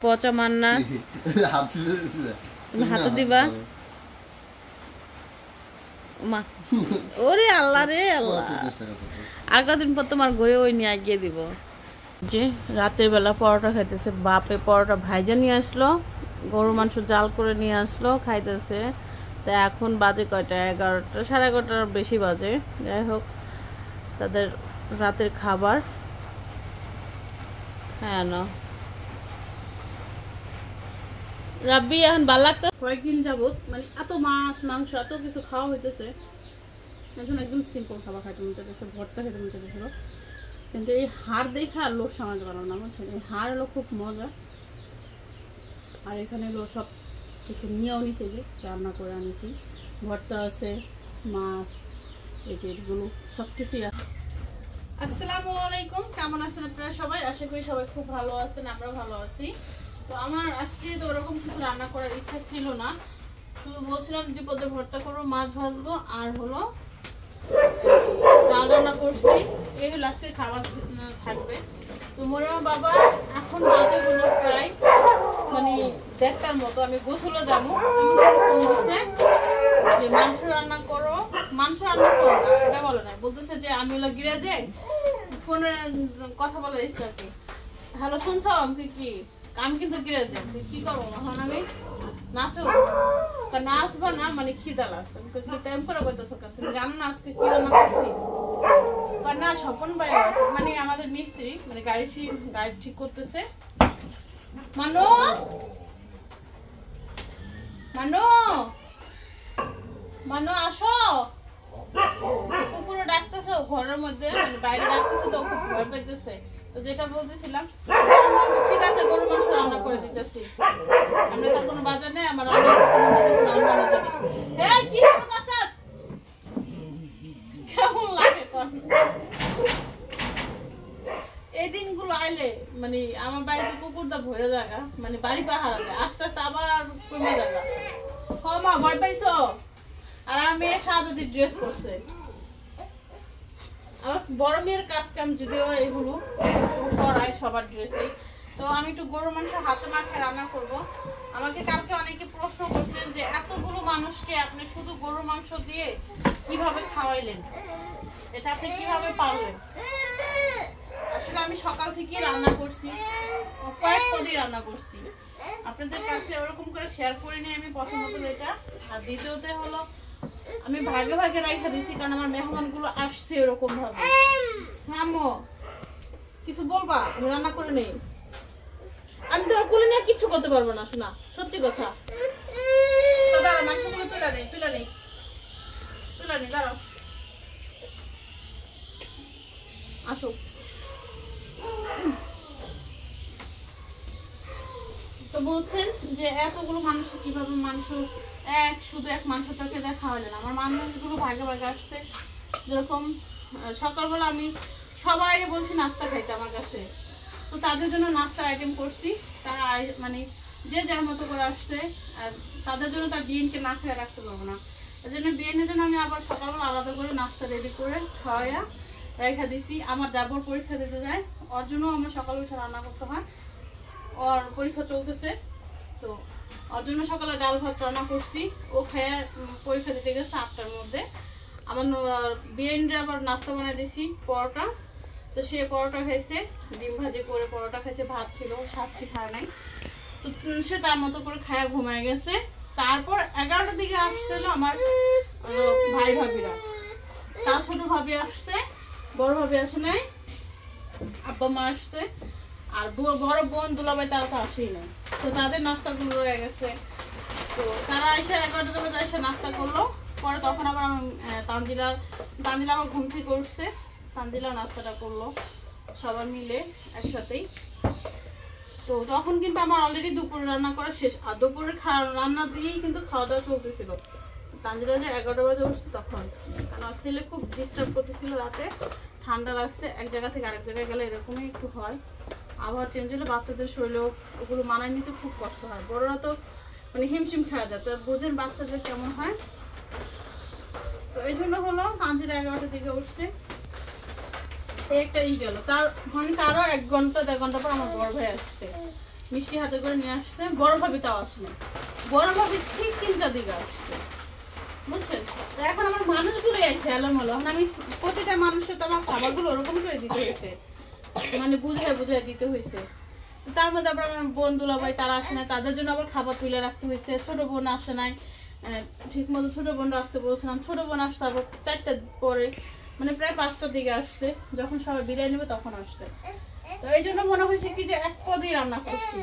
পচা মান্না হাতে দিবা মা ওরে আল্লাহ রে আল্লাহ আর কদিন পর তোমার ঘরে ওই নিয়ে আগিয়ে দিব। যে রাতের বেলা পরোটা খাইতেছে, বাপে পরোটা ভাইজা নিয়ে আসলো, গরু মাংস জাল করে নিয়ে আসলো, খাইতেছে। তা এখন বাজে কয়টা, 11টা 11:30 বেশি বাজে। যাই হোক, তাদের রাতের খাবার। হ্যাঁ না রাব্বি এখন ভালো লাগতো। কয়েকদিন যাবত মানে এত মাছ মাংস এত কিছু খাওয়া হইতেছে, এখন একদম সিম্পল খাবার খাইতে মন চাইতেছে, ভর্তা খেতে মন চাইতেছিল। কিন্তু এই হাড় দেখে আর লোক সামাতে পারলাম না, বুঝছেন। এই হাড় হলো খুব মজা। আর এখানে হলো সব কিছু নিয়েও নিছে, যে রান্না করে আনিছি, ভর্তা আছে, মাছ, এই যে এগুলো সব কিছুই আছে। আসসালামু আলাইকুম, কেমন আছেন আপনারা সবাই? আশা করি সবাই খুব ভালো আছেন, আমরা ভালো আছি। তো আমার আজকে তো ওরকম কিছু রান্না করার ইচ্ছা ছিল না, শুধু বলছিলাম যে পদে ভর্তা করবো, মাছ ভাজবো, আর হলো ডাল রান্না করছি। এই হলো আজকে খাবার থাকবে। তো মোরা বাবা এখন বাজে হলো প্রায় মানে 1:30টার মতো। আমি গোসলে যাবো, যে মাংস রান্না করো, মাংস রান্না করো না এটা বলে না, বলতেছে যে আমি হলো গিরাজে ফোনে কথা বলে স্টার্টে। হ্যালো শুনছো? আমি কি আমি কিন্তু গিরাজে কি করবো এখন? আমি নাচো নাচবা না, মানে খিদা লাগছে। তেম করে বলতেছো, তুমি জানো না আজকে কি রান্না করছি? না স্বপন ভাই আছে, মানে আমাদের মিস্ত্রি, মানে গাড়ি ঠিক করতেছে। মানো মানো মানো আসো, কুকুরও ডাকতেছে ঘরের মধ্যে, মানে বাইরে ডাকতেছে, তো খুব ভয় পাইতেছে। তো যেটা বলতেছিলাম, ঠিক আছে গরু মাংস রান্না করে দিতেছি। আমরা তো কোনো বাজার নেই, আমার রান্না করতে মন চাইতেছে না অন্য জিনিস। এই কি শুরু করছ? কেমন লাগে কোন? এই দিনগুলো আইলে মানে আমার বাড়িতে কুকুরটা ভরে জায়গা, মানে বাড়ি পাহারা যায়, আস্তে আস্তে আবার কমে জায়গা। হ মা ভয় পাইছো? আর আমার মেয়ে সাদা দিয়ে ড্রেস করছে। আমার বড় মেয়ের কাজ কাম যদিও এগুলো করায় সবার ড্রেসে। তো আমি একটু গরু মাংস হাতে মাখে রান্না করব। আমাকে কালকে অনেকে প্রশ্ন করছেন যে এতগুলো মানুষকে আপনি শুধু গরু মাংস দিয়ে কিভাবে খাওয়াইলেন, এটা আপনি কিভাবে পারলেন? আসলে আমি সকাল থেকে রান্না করছি, কয়েক পদই রান্না করছি, আপনাদের কাছে ওরকম করে শেয়ার করে নিয়ে আমি প্রথমত এটা। আর দ্বিতীয়তে হলো আমি ভাগে ভাগে রাইখা দিছি, কারণ আমার মেহমান গুলো আসছে এরকম ভাবে। আম্মু কিছু বলবা? আমি রান্না করে নেই, আমি তো আর কোলে নিয়ে কিচ্ছু করতে পারবো না, শোনা সত্যি কথা। দাঁড়া মাংসগুলো তুলে নেই দাঁড়াও, আসো। তো বলছেন যে এতগুলো মানুষ কিভাবে মাংস শুধু এক মাংসটাকে দেখা হলেন। আমার মানুষগুলো ভাগে ভাগে আসছে। যেরকম সকালবেলা আমি সবাই বলছি নাস্তা খাইতে আমার কাছে, তো তাদের জন্য নাস্তার আইটেম করছি। তারা মানে যে যার মতো করে আসছে, আর তাদের জন্য তার বিয়েনকে না খেয়ে রাখতে পারবো না। এই জন্য বিয়েনের জন্য আমি আবার সকালবেলা আলাদা করে নাস্তা রেডি করে খাওয়াইয়া রেখা দিছি। আমার দেবর পরীক্ষা দিতে যায়, ওর জন্য আমার সকালে উঠে রান্না করতে হয়, ওর পরীক্ষা চলতেছে। তো ওর জন্য সকালে ডাল ভাত রান্না করছি, ও খেয়ে পরীক্ষা দিতে গেছে 8টার মধ্যে। আমার বিয়েনরে আবার নাস্তা বানিয়ে দিছি পরোটা, তো সে পরোটা খাইছে, ডিম ভাজি করে পরোটা খাইছে, ভাত ছিল সাপছি খায় নাই, তো সে তার মতো করে খায়া ঘুমায় গেছে। তারপর 11টার দিকে আসছিল আমার ভাই ভাবিরা, তার ছোট ভাবি আসছে, বড় ভাবি আসে নাই, আব্বা মা আসছে, আর বড় বোন দুলাভাই তারা তো আসেই নাই। তো তাদের নাস্তাগুলো রয়ে গেছে, তো তারা এসে 11টা বাজে এসে নাস্তা করলো। পরে তখন আবার তানজিলা আমার ঘুম থেকে উঠছে, তানজিলা নাস্তাটা করলো সবাই মিলে একসাথেই। তো তখন কিন্তু আমার অলরেডি দুপুরে রান্না করা শেষ, আর দুপুরে রান্না দিয়েই কিন্তু খাওয়া দাওয়া চলতেছিল। তানজিলা যে 11টা বাজে উঠছে তখন, কারণ আমার ছেলে খুব ডিস্টার্ব করতেছিল রাতে, ঠান্ডা লাগছে, এক জায়গা থেকে আরেক জায়গায় গেলে এরকমই একটু হয়। আবহাওয়া চেঞ্জ হলে বাচ্চাদের শরীরেও ওগুলো মানায় নিতে খুব কষ্ট হয়। বড়রা তো মানে হিমশিম খাওয়া যায়, তো বোঝেন বাচ্চাদের কেমন হয়। তো এই জন্য হলো তানজিলা 11টার দিকে উঠছে, একটা গেল। তার মানে তারও 1 ঘন্টা 1.5 ঘন্টা পর আমার বড় ভাই আসছে। মিষ্টি হাতে করে নিয়ে আসছে। বড় ভাবি তাও আসলে, বড় ভাবি ঠিক 3টার দিকে আসছে, বুঝছেন। তো এখন আমার মানুষগুলো আইছে এলোমেলো। এখন আমি প্রতিটা মানুষের তো আমার খাবারগুলো ওরকম করে দিতে হয়েছে, মানে বুঝায় বুঝায় দিতে হয়েছে। তার মধ্যে আবার আমার বোন দুলাভাই তারা আসে না, তাদের জন্য আবার খাবার তুলে রাখতে হয়েছে। ছোট বোন আসে নাই ঠিক মতো, ছোট বোনরা আসতে বলছিলাম। ছোট বোন আসতে আবার 4টার পরে, মানে প্রায় 5টার দিকে আসছে। যখন সবাই বিদায় নেবে তখন আসছে। তো এই জন্য মনে হয়েছে কি যে এক পদই রান্না করছি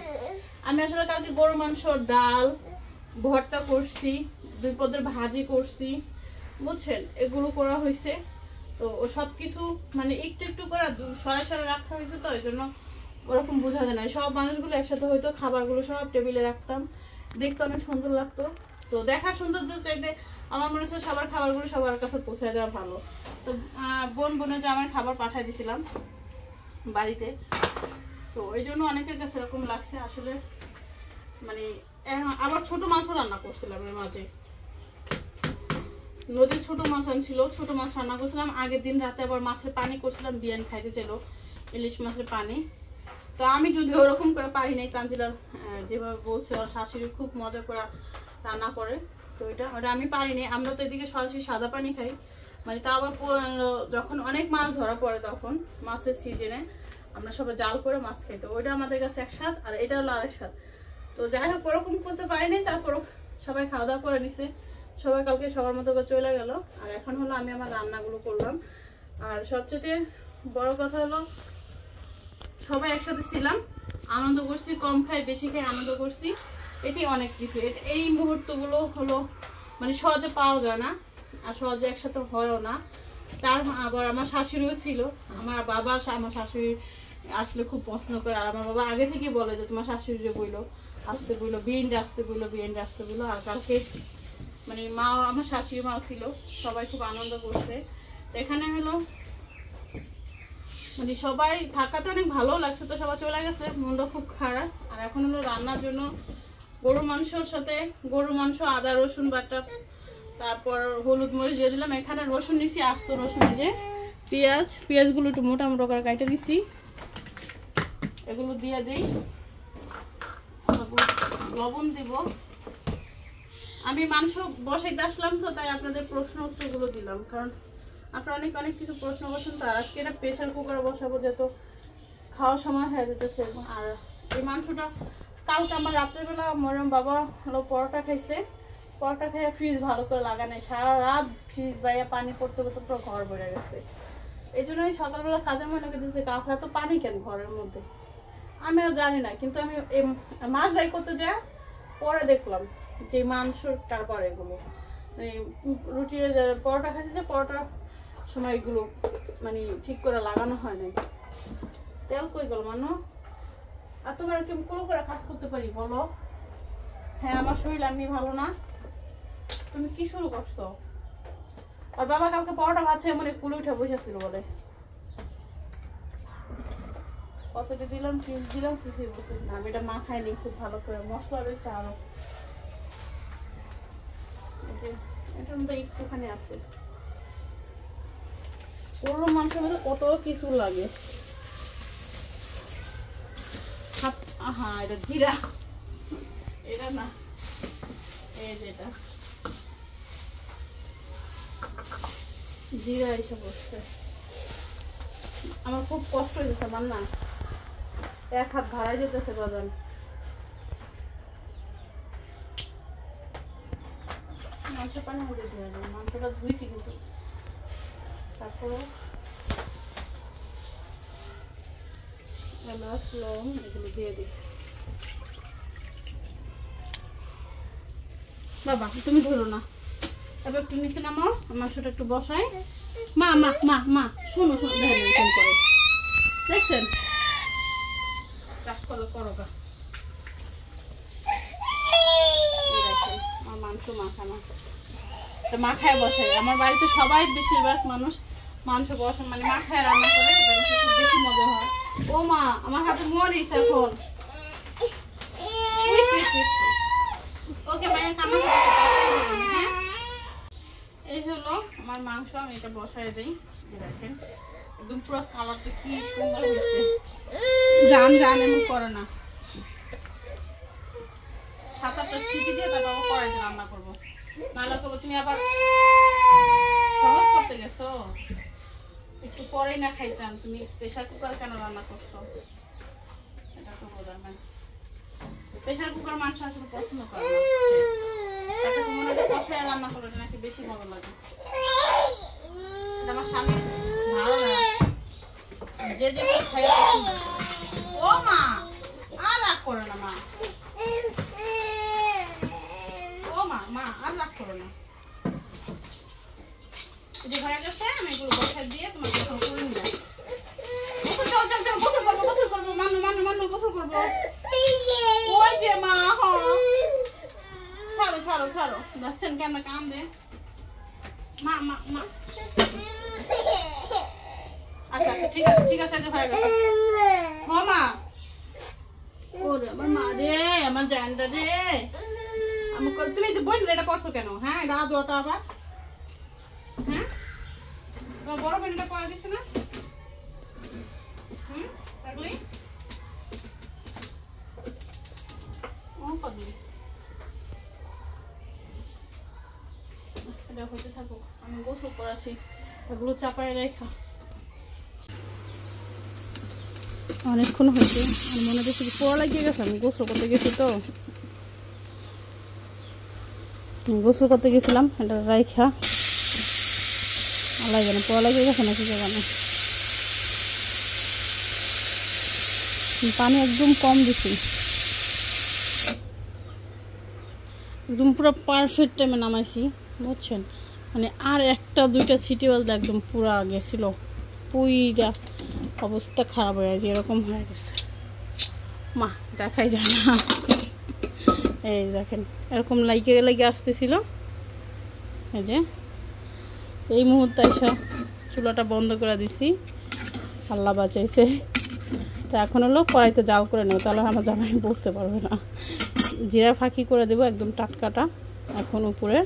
আমি। আসলে কালকে গরু মাংস, ডাল, ভর্তা করছি, 2 পদের ভাজি করছি, বুঝছেন, এগুলো করা হয়েছে। তো ও সব কিছু মানে একটু একটু করে সরাই সরাই রাখা হয়েছে, তো এই জন্য ওরকম বোঝা যায় না। সব মানুষগুলো একসাথে হয়তো খাবারগুলো সব টেবিলে রাখতাম, দেখতে অনেক সুন্দর লাগতো। তো দেখার সৌন্দর্য চাইতে আমার মনে হচ্ছে সবার খাবারগুলো সবার কাছে পৌঁছে দেওয়া ভালো। তো বোনের যে আমার খাবার পাঠিয়ে দিয়েছিলাম বাড়িতে, তো এই জন্য অনেকের কাছে এরকম লাগছে আসলে। মানে আবার ছোট মাছও রান্না করছিলাম এর মাঝে, নদীর ছোট মাছ আনছিল, ছোট মাছ রান্না করছিলাম। আগের দিন রাতে আবার মাছের পানি করছিলাম, বিয়ান খাইতে চাইল ইলিশ মাছের পানি। তো আমি যদি ওরকম করে পারি নাই, তানজিলার যেভাবে বলছে ওর শাশুড়ি খুব মজা করে রান্না করে, তো ওটা আমি পারিনি। আমরা তো এদিকে সরাসরি সাদা পানি খাই, মানে তা আবার যখন অনেক মাছ ধরা পড়ে তখন মাছের সিজনে আমরা সবাই জাল করে মাছ খাই, তো ওইটা আমাদের কাছে এক স্বাদ আর এটা হলো আরেক স্বাদ। তো যাই হোক ওরকম করতে পারিনি, তারপর সবাই খাওয়া দাওয়া করে নিছে, সবাই কালকে সবার মতো করে চলে গেল। আর এখন হলো আমি আমার রান্নাগুলো করলাম। আর সবচেয়ে বড় কথা হলো সবাই একসাথে ছিলাম, আনন্দ করছি, কম খাই বেশি খাই আনন্দ করছি, এটি অনেক কিছু। এই মুহূর্তগুলো হলো মানে সহজে পাওয়া যায় না, আর সহজে একসাথে হয়ও না। তার আবার আমার শাশুড়িও ছিল, আমার বাবা আমার শাশুড়ি আসলে খুব পছন্দ করে। আর আমার বাবা আগে থেকেই বলে যে তোমার শাশুড়ি যে বইলো আসতে বইলো, বিয়েন্ডে আসতে বইলো, বিয়েন্ডে আসতে বইলো। আর কালকে মানে মা, আমার শাশুড়ি মা ছিল, সবাই খুব আনন্দ করছে। এখানে হলো মানে সবাই থাকাতে অনেক ভালো লাগছে, তো সবাই চলে গেছে, মনটা খুব খারাপ। আর এখন হলো রান্নার জন্য গরু মাংসর সাথে গরু মাংস, আদা রসুন বাটা, তারপর হলুদ মরিচ দিয়ে দিলাম। এখানে রসুন নিছি, আস্ত রসুন, যে পেঁয়াজগুলো একটু মোটা মোটা করে কাটে নিছি, এগুলো দিয়ে দিই। লবণ দিব। আমি মাংস বসাইতে আসলাম তো, তাই আপনাদের প্রশ্ন উত্তরগুলো দিলাম, কারণ আপনারা অনেক অনেক কিছু প্রশ্ন করছেন। তো আজকে এটা প্রেশার কুকারে বসাবো, যেহেতু খাওয়ার সময় হয়ে যেতেছে। আর এই মাংসটা কালকে আমার রাত্রেবেলা মরিয়ম বাবা হলো পরোটা খাইছে, পরোটা খেয়ে ফ্রিজ ভালো করে লাগানো, সারা রাত ফ্রিজ বাইয়া পানি পড়তে পড়তে পুরো ঘর বেড়ে গেছে। এই জন্য সকালবেলা কাজের মনে করতেছে কাকা এত পানি কেন ঘরের মধ্যে, আমিও জানি না। কিন্তু আমি মাছ বাই করতে যাই, পরে দেখলাম যে মাংসর তারপর এগুলো রুটি পরোটা খাইছে, পরোটার সময় এগুলো মানে ঠিক করে লাগানো হয় নাই। তেল কই গেল মানু? আর তোমার কেমন করে কাজ করতে পারি বলো? হ্যাঁ আমার শরীর এমনি ভালো না, তুমি কি শুরু করছো? আর বাবা কালকে পরোটা ভাজছে এমন কুলে উঠে বসেছিল বলে, কতটা দিলাম দিলাম কিছুই বুঝতেছি না। আমি এটা মা খাইনি খুব ভালো করে, মশলা রয়েছে আরো, এটার মধ্যে একটুখানি আছে। গরুর মাংসের মধ্যে কত কিছু লাগে। আহা এটা জিরা, এটা না, এই যেটা জিরা এসে বসছে। আমার খুব কষ্ট হয়েছে, আমার না এক হাত ভাড়াই যেতেছে বাজান। মাংস পানি মধ্যে ধুয়ে দেবো, মাংসটা ধুইছি কিন্তু তারপরে এলাচ লং এগুলো দিয়ে দিই। বাবা তুমি ধরো না, তারপর একটু নিচে নামো, মাংসটা একটু বসাই। মা মা মা মা শোনো শোনো, দেখেন করে দেখছেন করো গা, আমার মাংস মাখানো তো মাখায় বসাই। আমার বাড়িতে সবাই বেশিরভাগ মানুষ মাংস বসে মানে মাখায় রান্না করে, খুব বেশি মজা হয়। ও মা আমার হাতে মরিস এখন, ওকে এই হলো আমার মাংস, আমি এটা বসাই দিই। দেখেন একদম পুরো কালারটা কি সুন্দর হয়েছে, জান জান এমন করে না। 7-8টা সিটি দিয়ে তারপর আবার কড়াইতে রান্না করবো। নাহলে করবো তুমি আবার সহজ করতে গেছো, একটু পরেই না খাইতাম, তুমি প্রেশার কুকার কেন রান্না করছো? এটা তো বোঝা নাই। প্রেশার কুকার মাংস আসলে পছন্দ করে না, তাকে তো মনে হয় কষায় রান্না করলে নাকি বেশি ভালো লাগে। এটা আমার স্বামীর ধারণা, যে যেগুলো খাই পছন্দ করে। ও মা আর রাগ করে না মা, ও মা মা আর রাগ করো না। যে হয়ে গেছে আমি এগুলো বসায় দিয়ে তোমার গোসল করে নিলাম। চল চল চল গোসল করবো, গোসল করবো, মানু মানু মানু গোসল করবো। ওই যে মা, ছাড়ো ছাড়ো ছাড়ো, দেখছেন কেমন কান্দে মা মা মা। আচ্ছা আচ্ছা ঠিক আছে ঠিক আছে, হয়ে গেছে। ও মা, ওরে আমার মা রে, আমার জানটা রে। তুমি যে বললে এটা করছো কেন? হ্যাঁ এটা আদো তো আবার, হ্যাঁ বড় বেনটা পরে দিছে না? পাগলি, ও পাগলি, এটা হইতে থাকুক, আমি গোসল করে আসি, এগুলো চাপায় রেখা। অনেকক্ষণ হয়েছে, আর মনে হচ্ছে পোড়া লাগিয়ে গেছে। আমি গোসল করতে গেছি তো, গোসল করতে গেছিলাম, এটা রাইখা আলাই জানে পোড়া লাগিয়ে গেছে নাকি জানে। পানি একদম কম দিছি, একদম পুরো পারফেক্ট টাইমে নামাইছি, বুঝছেন? মানে আর 1-2টা সিটি বাজলে একদম পুরা গেছিল, পুইরা অবস্থা খারাপ হয়ে গেছে, এরকম হয়ে গেছে। মা দেখাই যায় না, এই দেখেন এরকম লাইকে লাগিয়ে আসতেছিল। এই যে এই মুহূর্তে এসে চুলাটা বন্ধ করে দিছি, আল্লাহ বাঁচাইছে। তো এখন হলো কড়াইতে জাল করে নেব, তাহলে আমার জামাই বুঝতে পারবে না। জিরা ফাঁকি করে দেবো একদম টাটকাটা। এখন উপরে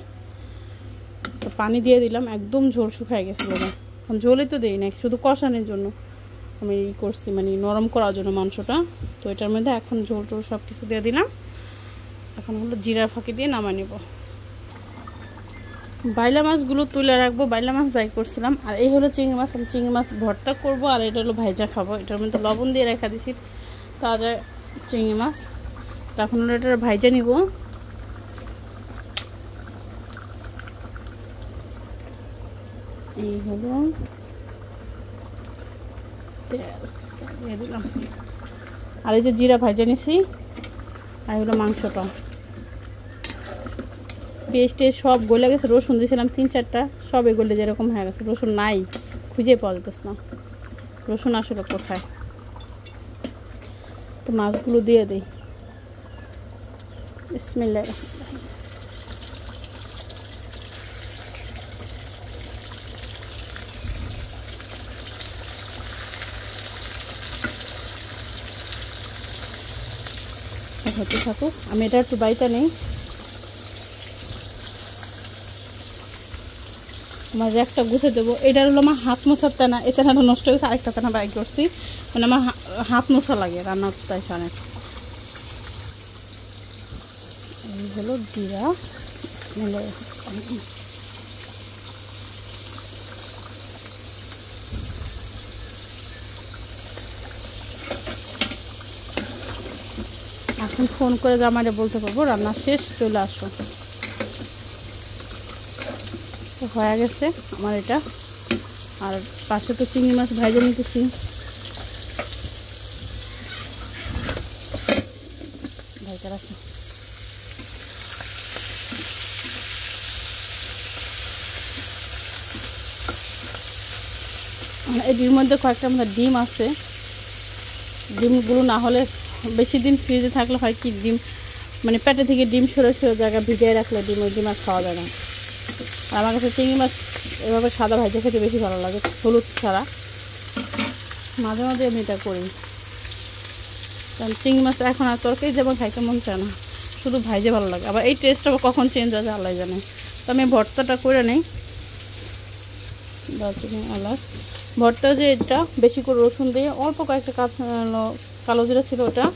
তো পানি দিয়ে দিলাম, একদম ঝোল শুকায় গেছিলো না, এখন ঝোলই তো দিই না, শুধু কষানোর জন্য আমি করছি, মানে নরম করার জন্য মাংসটা। তো এটার মধ্যে এখন ঝোল টোল সব কিছু দিয়ে দিলাম। এখন হলো জিরা ফাঁকি দিয়ে নামা নেব। বাইলা মাছগুলো তুলে রাখবো, বাইলা মাছ বাই করছিলাম। আর এই হলো চিংড়ি মাছ, আমি চিংড়ি মাছ ভর্তা করবো, আর এটা হলো ভাইজা খাবো। এটার মধ্যে লবণ দিয়ে রেখা দিছি তাজা চিংড়ি মাছ। তখন হলো এটা ভাইজা নিব। এই হলো তেল দিয়ে দিলাম, আর এই যে জিরা ভাইজা নিছি, আর হলো মাংসটা। পেস্টে সব গলে গেছে, রসুন দিয়েছিলাম 3-4টা, সবে গলে যেরকম হয়ে গেছে। রসুন নাই, খুঁজে পাওয়া যেতেছে না রসুন আসলে কোথায়। তো মাছগুলো দিয়ে দিই, বিসমিল্লাহ। হতে থাকুক, আমি এটা একটু বাইটা নেই। আমার একটা গুছে দেবো, এটার হলো আমার হাত মোছার তেনা, এই তেনাটা নষ্ট হয়েছে, আরেকটা তেনা বাই করছি, মানে আমার হাত মোছা লাগে রান্নার তাই অনেক। এই হলো জিরা, এখন ফোন করে জামাইরে বলতে পারবো রান্না শেষ, চলে আসো। তো হয়ে গেছে আমার এটা। আর পাশে তো চিংড়ি মাছ ভাইজা নিতেছি, ভাইটা রাখি। এটির মধ্যে কয়েকটা আমাদের ডিম আছে, ডিমগুলো না হলে বেশি দিন ফ্রিজে থাকলে হয় কি, ডিম মানে পেটে থেকে ডিম সরে সরে জায়গা ভিজিয়ে রাখলে ওই ডিম আর খাওয়া যায় না। আর আমার কাছে চিংড়ি মাছ এভাবে সাদা ভাজা খেতে বেশি ভালো লাগে, হলুদ ছাড়া। মাঝে মাঝে আমি এটা করি, কারণ চিংড়ি মাছ এখন আর তরকারি যেমন খাইতে মন চায় না, শুধু ভাইজে ভালো লাগে। আবার এই টেস্টটা কখন চেঞ্জ আছে আল্লাহ জানে। তো আমি ভর্তাটা করে নিই, দারচিনি এলাচ ভর্তা। যে এটা বেশি করে রসুন দিয়ে, অল্প কয়েকটা কালো জিরা ছিল ওটা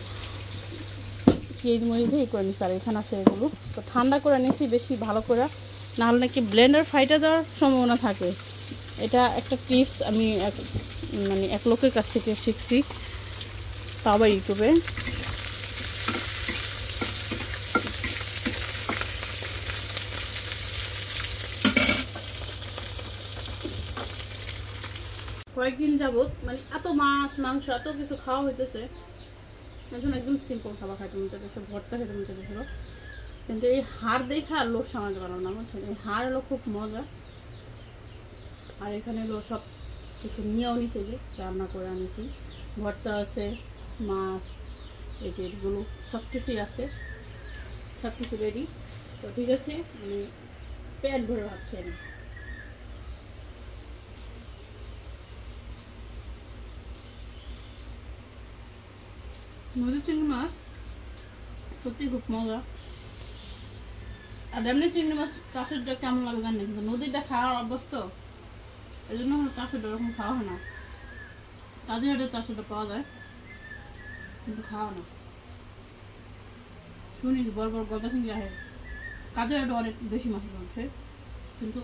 পেঁয়াজ মরিচ দিয়ে করে নিচ্ছি। আর এখানে আছে এগুলো তো ঠান্ডা করে নিচ্ছি বেশি ভালো করে, নাহলে নাকি ব্লেন্ডার ফাইটে যাওয়ার সম্ভাবনা থাকে। এটা একটা টিপস আমি মানে এক লোকের কাছ থেকে শিখছি, তাও আবার ইউটিউবে। কয়েকদিন যাবত মানে এত মাছ মাংস এত কিছু খাওয়া হইতেছে, এখন একদম সিম্পল খাবার খাইতে মন চাইতেছে, ভর্তা খেতে মন চাইতেছিল, কিন্তু এই হাড় দেখে আর লোভ সামাতে পারলাম না, বুঝছেন। এই হাড় হলো খুব মজা। আর এখানে হলো সব কিছু নিয়েও নিছে, যে রান্না করে আনিছি, ভর্তা আছে, মাছ, এই যে এগুলো সব কিছুই আছে, সব কিছু রেডি। তো ঠিক আছে, আমি পেট ভরে ভাত খেয়ে নিই। নদীর চিংড়ি মাছ সত্যি খুব মজা। আর এমনি চিংড়ি মাছ চাষেরটা কেমন লাগে জানি, কিন্তু নদীরটা খাওয়ার অভ্যস্ত, এই জন্য চাষেরটা ওরকম খাওয়া হয় না। কাজে হাটে চাষেরটা পাওয়া যায়, কিন্তু খাওয়া না। শুনি বড় বড় গলদা চিংড়ি আসে, কাজে হাটে অনেক দেশি মাছ উঠে, কিন্তু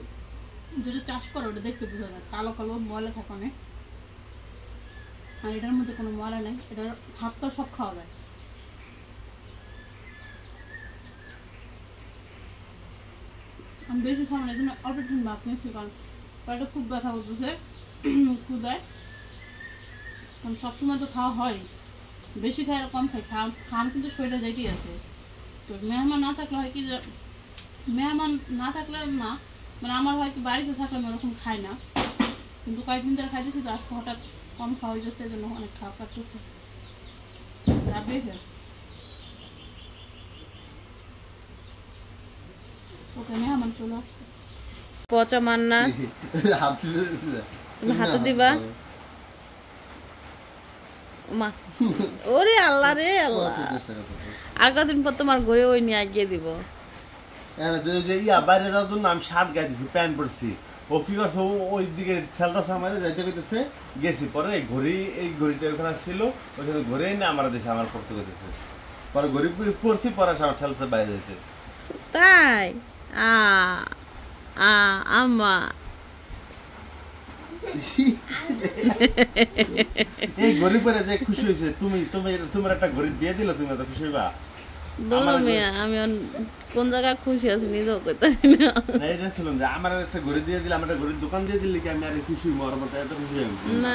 যেটা চাষ করে ওটা দেখতে বোঝা যায়, কালো কালো ময়লা থাকে অনেক। আর এটার মধ্যে কোনো ময়লা নেই, এটার ভাতটা সব খাওয়া যায়। আমি বেশি খাওয়া না, এই জন্য অল্প একটু ভাত নিয়েছি, কারণ পেটে খুব ব্যথা করতেছে ক্ষুদায়। কারণ সবসময় তো খাওয়া হয়, বেশি খাই আর কম খাই, খাম কিন্তু শরীরে যাইতেই আছে। তো মেহমান না থাকলে হয় কি, যে মেহমান না থাকলে না, মানে আমার হয় কি বাড়িতে থাকলে আমি ওরকম খাই না, কিন্তু কয়েকদিন ধরে খাইতেছি, তো আজকে হঠাৎ কম খাওয়া হয়ে যাচ্ছে, এই জন্য অনেক খাওয়া কাটতেছে। রাখবেছে ওকে মেহমান চলে আসছে। পচা মান্না তুমি হাতে দিবা মা, ওরে আল্লাহ রে আল্লাহ, আর কদিন পর তোমার ঘরে ওই নিয়ে গিয়ে দিব। বাইরে যাওয়ার জন্য আমি শার্ট গায়ে দিছি, প্যান্ট পরছি, ও কি করছে, ওই দিকে খেলতেছে, আমার যাইতে করতেছে, গেছি, পরে এই ঘড়িটা ওখানে ছিল, ওইখানে ঘরে এনে আমার দেশে আমার পড়তে করতেছে, পরে ঘড়ি পড়ছি, পরে আমার ঠেলতে বাইরে যেতে। তাই আম্মা এই ঘড়ি পরে যে খুশি হয়েছে, তোমার একটা ঘড়ি দিয়ে দিল, তুমি এত খুশি হইবা? আমি কোন জায়গায় খুশি আছি নিজেও কইতে না। এটা ছিল যে আমার একটা ঘড়ি দিয়ে দিলে, আমার একটা ঘড়ির দোকান দিয়ে দিলে কি আমি আর খুশি হইব? আর মতো এত খুশি হইব না।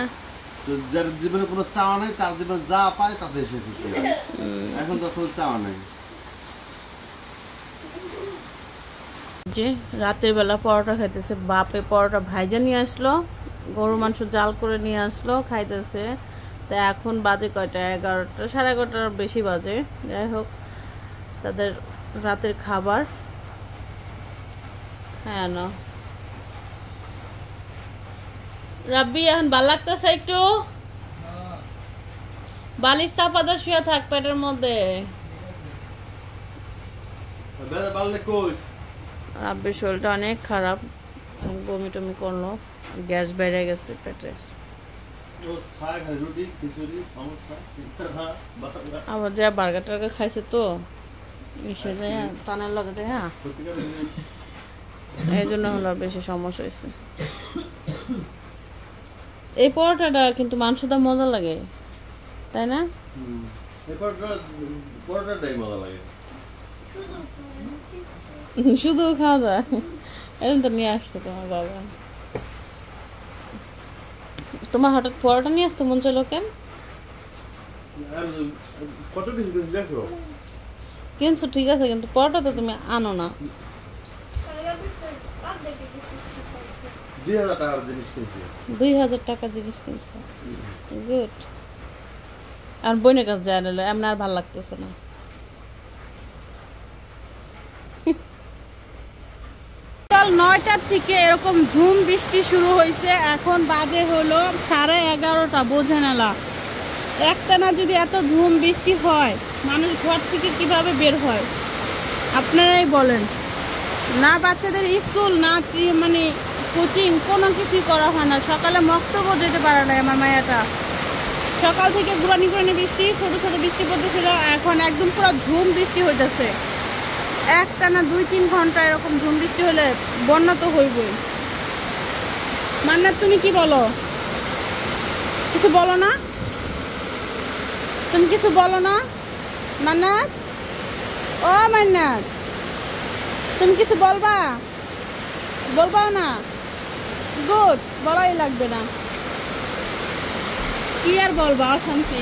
তো যার জীবনে কোনো চাওয়া নাই, তার জীবনে যা পায় তাতে সে খুশি হয়। এখন তো কোনো চাওয়া নাই। যে রাতের বেলা পরোটা খাইতেছে, বাপে পরোটা ভাইজা নিয়ে আসলো, গরুর মাংস জাল করে নিয়ে আসলো, খাইতেছে। তা এখন বাজে কয়টা, 11টা, 11:30 বেশি বাজে। যাই হোক, তাদের রাতের খাবার। হ্যাঁ না রাব্বি, এখন ভাল লাগতেছে একটু? বালিশ চাপা দিয়ে শুয়ে থাক পেটের মধ্যে। রাব্বির শরীরটা অনেক খারাপ, বমি টমি করলো, গ্যাস বেড়ে গেছে পেটে। আবার যা বার্গার টার্গার খাইছে তো মিশে যায়, টানের লগে যায়, হ্যাঁ, এই জন্য হলো বেশি সমস্যা হয়েছে। এই পরোটাটা কিন্তু মাংসটা মজা লাগে, তাই না? শুধু খাওয়া যায়, এখন তো নিয়ে আসতো তোমার বাবা। তোমার হঠাৎ পরোটা নিয়ে আসতে মন চাইলো কেন? কিনছো ঠিক আছে, কিন্তু পরোটা তো তুমি আনো না। 2000 টাকার জিনিস কিনছো, গুড। আর বোনের কাছে যায় না, এমন আর ভালো লাগতেছে না। সকাল 9টার থেকে এরকম ঝুম বৃষ্টি শুরু হয়েছে, এখন বাজে হলো 11:30, বোঝে না। একটানা যদি এত ঝুম বৃষ্টি হয়, মানুষ ঘর থেকে কিভাবে বের হয় আপনারাই বলেন। না বাচ্চাদের স্কুল, না মানে কোচিং, কোনো কিছুই করা হয় না। সকালে মক্তব্য যেতে পারে না আমার মায়াটা, সকাল থেকে গুড়ানি গুড়ানি বৃষ্টি, ছোট ছোট বৃষ্টি পড়তেছিল, এখন একদম পুরো ঝুম বৃষ্টি হইতেছে। একটানা 2-3 ঘন্টা এরকম ঝুম বৃষ্টি হলে বন্যা তো হইবই। মান্নাত তুমি কি বলো? কিছু বলো না? তুমি কিছু বলো না মান্নাত? ও মান্নাত, তুমি কিছু বলবা? বলবাও না? গুড, বলাই লাগবে না। কি আর বলবা, অশান্তি।